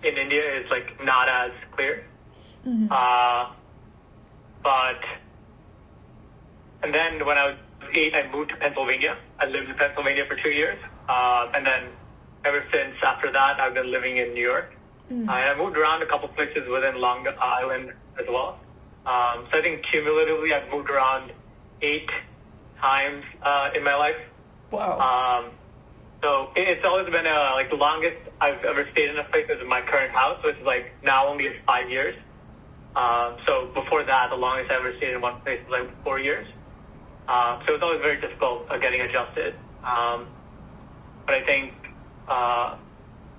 in India is like not as clear. Mm-hmm. And then when I was 8, I moved to Pennsylvania. I lived in Pennsylvania for 2 years. And then ever since after that, I've been living in New York. Mm-hmm. I moved around a couple places within Long Island as well. So I think cumulatively I've moved around 8 times in my life. Wow. So it's always been like the longest I've ever stayed in a place is in my current house, which is like now only is 5 years. So before that, the longest I ever stayed in one place was like 4 years. So it's always very difficult getting adjusted. But I think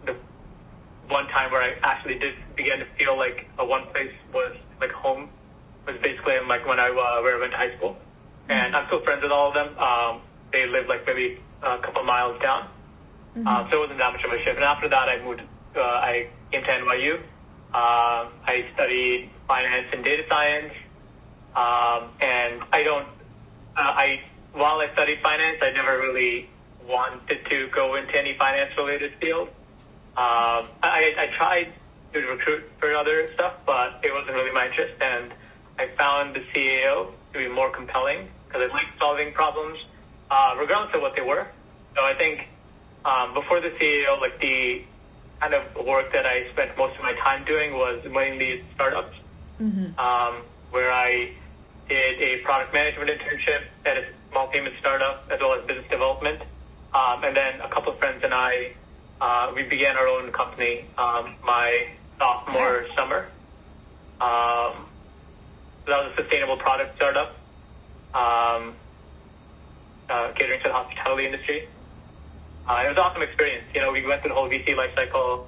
the one time where I actually did begin to feel like one place was like home was basically like when where I went to high school. And I'm still friends with all of them. They live like maybe a couple miles down. So it wasn't that much of a shift. And after that, I came to NYU. I studied finance and data science. And while I studied finance, I never really wanted to go into any finance-related field. I tried to recruit for other stuff, but it wasn't really my interest. And I found the CAO to be more compelling because I liked solving problems, regardless of what they were. So I think before the CAO, like the kind of work that I spent most of my time doing was mainly startups, where I did a product management internship at a small payment startup as well as business development. And then a couple of friends and I, we began our own company my sophomore summer. So that was a sustainable product startup, catering to the hospitality industry. It was an awesome experience. You know, we went through the whole VC life cycle,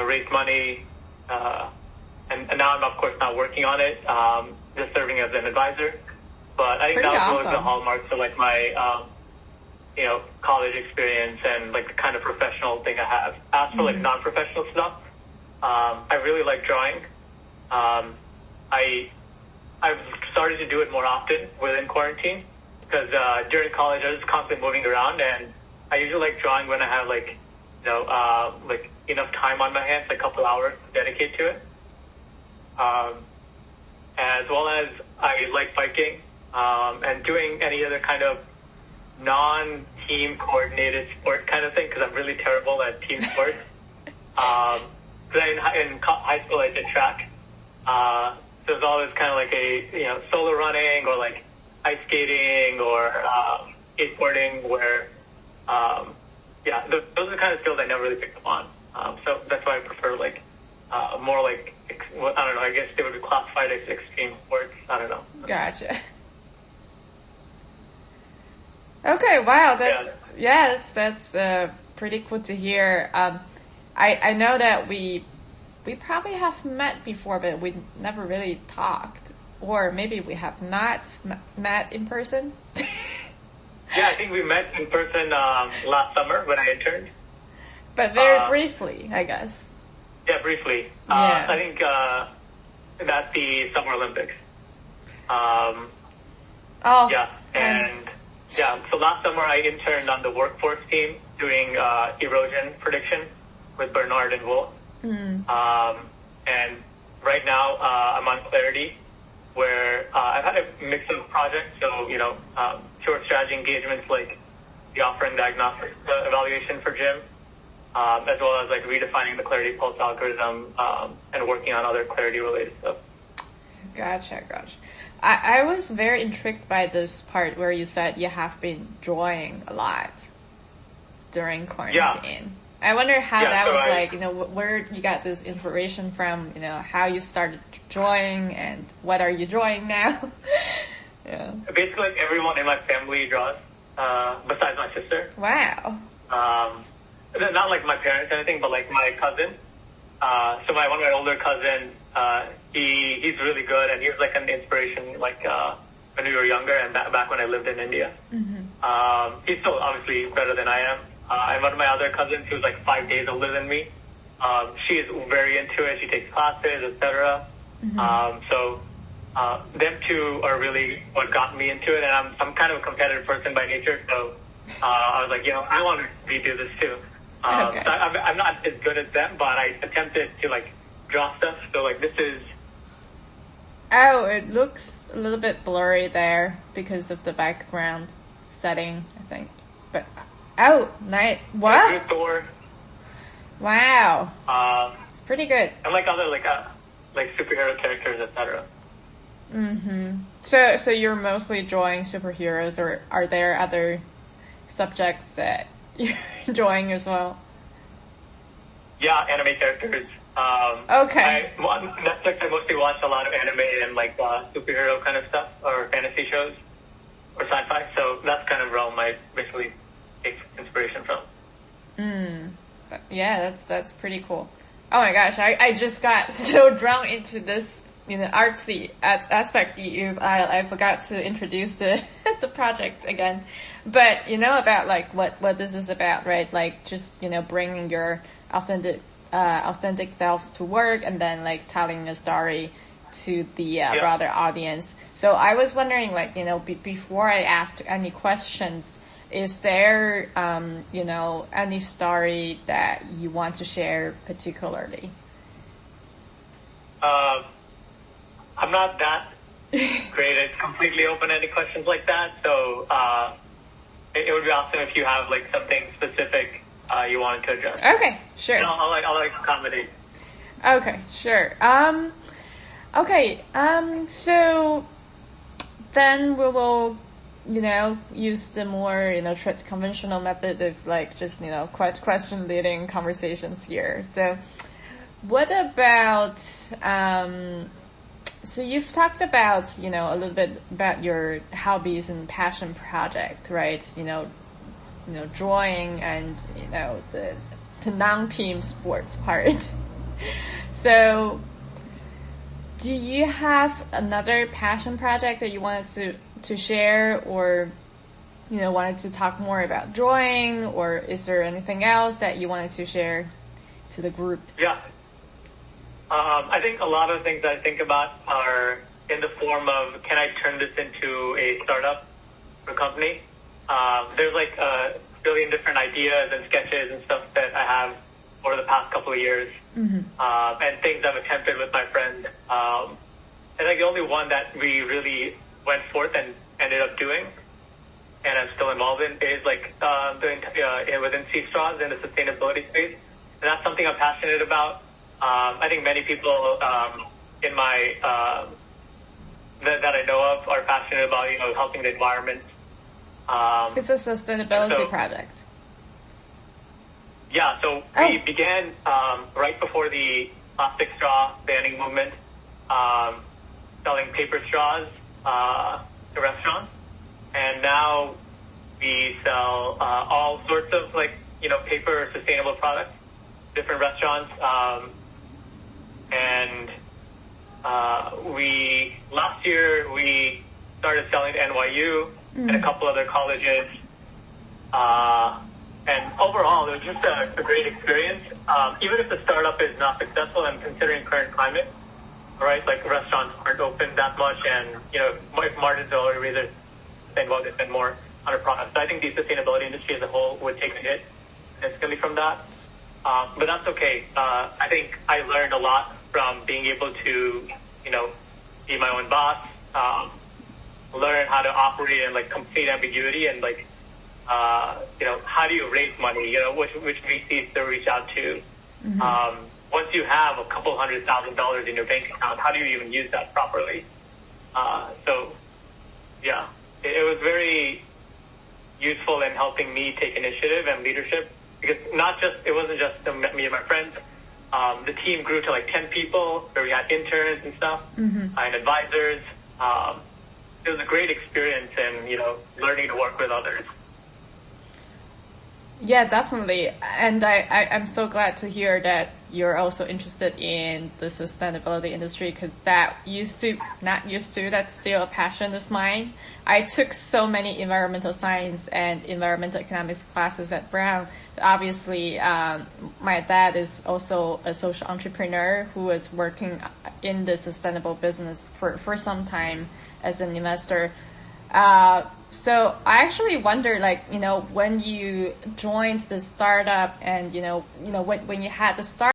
raised money, and now I'm, of course, not working on it, just serving as an advisor. But I think that was one of the hallmarks of, like, my, college experience and, like, the kind of professional thing I have. As for, like, non-professional stuff, I really like drawing. I've started to do it more often within quarantine because during college I was constantly moving around, and I usually like drawing when I have like enough time on my hands, like a couple hours to dedicate to it. As well as I like biking and doing any other kind of non-team coordinated sport kind of thing because I'm really terrible at team sports. In high school I did track. So it was always kind of like solo running or like ice skating or skateboarding where, those are the kind of skills I never really picked up on. So that's why I prefer like more like, I don't know, I guess they would be classified as extreme sports. I don't know. Gotcha. Okay, wow, that's pretty cool to hear. I know that we probably have met before, but we never really talked. Or maybe we have not met in person. Yeah, I think we met in person last summer when I interned. But very briefly, I guess. Yeah, briefly. Yeah. I think that's the Summer Olympics. So last summer I interned on the workforce team doing erosion prediction with Bernard and Wolf. And right now I'm on Clarity, where I've had a mix of projects. So, pure strategy engagements like the offering diagnostic evaluation for Jim, as well as like redefining the Clarity Pulse algorithm and working on other Clarity related stuff. Gotcha. I was very intrigued by this part where you said you have been drawing a lot during quarantine. Yeah. I wonder how that was where you got this inspiration from, how you started drawing and what are you drawing now? Yeah. Basically, like everyone in my family draws, besides my sister. Wow. Not like my parents or anything, but like my cousin. So one of my older cousins, he's really good, and he was like an inspiration, like when we were younger and back when I lived in India. He's still obviously better than I am. And one of my other cousins, who's like 5 days older than me, she's very into it. She takes classes, etc. So them two are really what got me into it, and I'm kind of a competitive person by nature, so I was like, I want to redo this too. Okay. So I'm not as good as them, but I attempted to like draw stuff. So like this is. Oh, it looks a little bit blurry there because of the background setting, I think. But oh, nice. What? Thor. Wow. It's pretty good. And like other like superhero characters, etc. So you're mostly drawing superheroes, or are there other subjects that you're drawing as well? Yeah, anime characters. Okay. Netflix, I mostly watch a lot of anime and like superhero kind of stuff, or fantasy shows, or sci-fi. So that's kind of realm I basically take inspiration from. Yeah, that's pretty cool. Oh my gosh, I just got so drawn into this, artsy aspect. I forgot to introduce the the project again, but about like what this is about, right? Like just bringing your authentic selves to work, and then like telling a story to the broader audience. So I was wondering, like before I asked any questions, is there any story that you want to share particularly? I'm not that great at completely open-ended questions like that, so it would be awesome if you have like something specific you wanted to address. Okay, sure. And I'll accommodate. Okay, sure. Okay. So then we will, use the more, conventional method of like just, question leading conversations here. So what about, so you've talked about, a little bit about your hobbies and passion project, right? Drawing and, the non-team sports part. So do you have another passion project that you wanted to share, or, wanted to talk more about drawing, or is there anything else that you wanted to share to the group? Yeah. I think a lot of things I think about are in the form of, can I turn this into a startup or company? There's like a billion different ideas and sketches and stuff that I have over the past couple of years, and things I've attempted with my friend. And like the only one that we really went forth and ended up doing, and I'm still involved in, is like doing within sea straws in the sustainability space. And that's something I'm passionate about. I think many people in my that I know of are passionate about helping the environment. It's a sustainability project. Yeah, so we began right before the plastic straw banning movement, selling paper straws to restaurants, and now we sell all sorts of paper sustainable products, different restaurants, and last year we started selling to NYU and a couple other colleges. And overall, it was just a great experience. Even if the startup is not successful, and considering current climate, right? Like restaurants aren't open that much, and if margins are already raised, then they spend more on a product. So I think the sustainability industry as a whole would take a hit significantly from that. But that's okay. I think I learned a lot from being able to, be my own boss, learn how to operate in complete ambiguity, and how do you raise money? Which VCs to reach out to. Once you have a couple $100,000 in your bank account, how do you even use that properly? So, yeah, it was very useful in helping me take initiative and leadership, because it wasn't just me and my friends. The team grew to 10 people, where we had interns and stuff, and advisors. It was a great experience in, learning to work with others. Yeah, definitely. And I'm so glad to hear that you're also interested in the sustainability industry, because that's still a passion of mine. I took so many environmental science and environmental economics classes at Brown. Obviously, my dad is also a social entrepreneur who was working in the sustainable business for some time as an investor. So I actually wonder, like, when you joined the startup and, when you had the start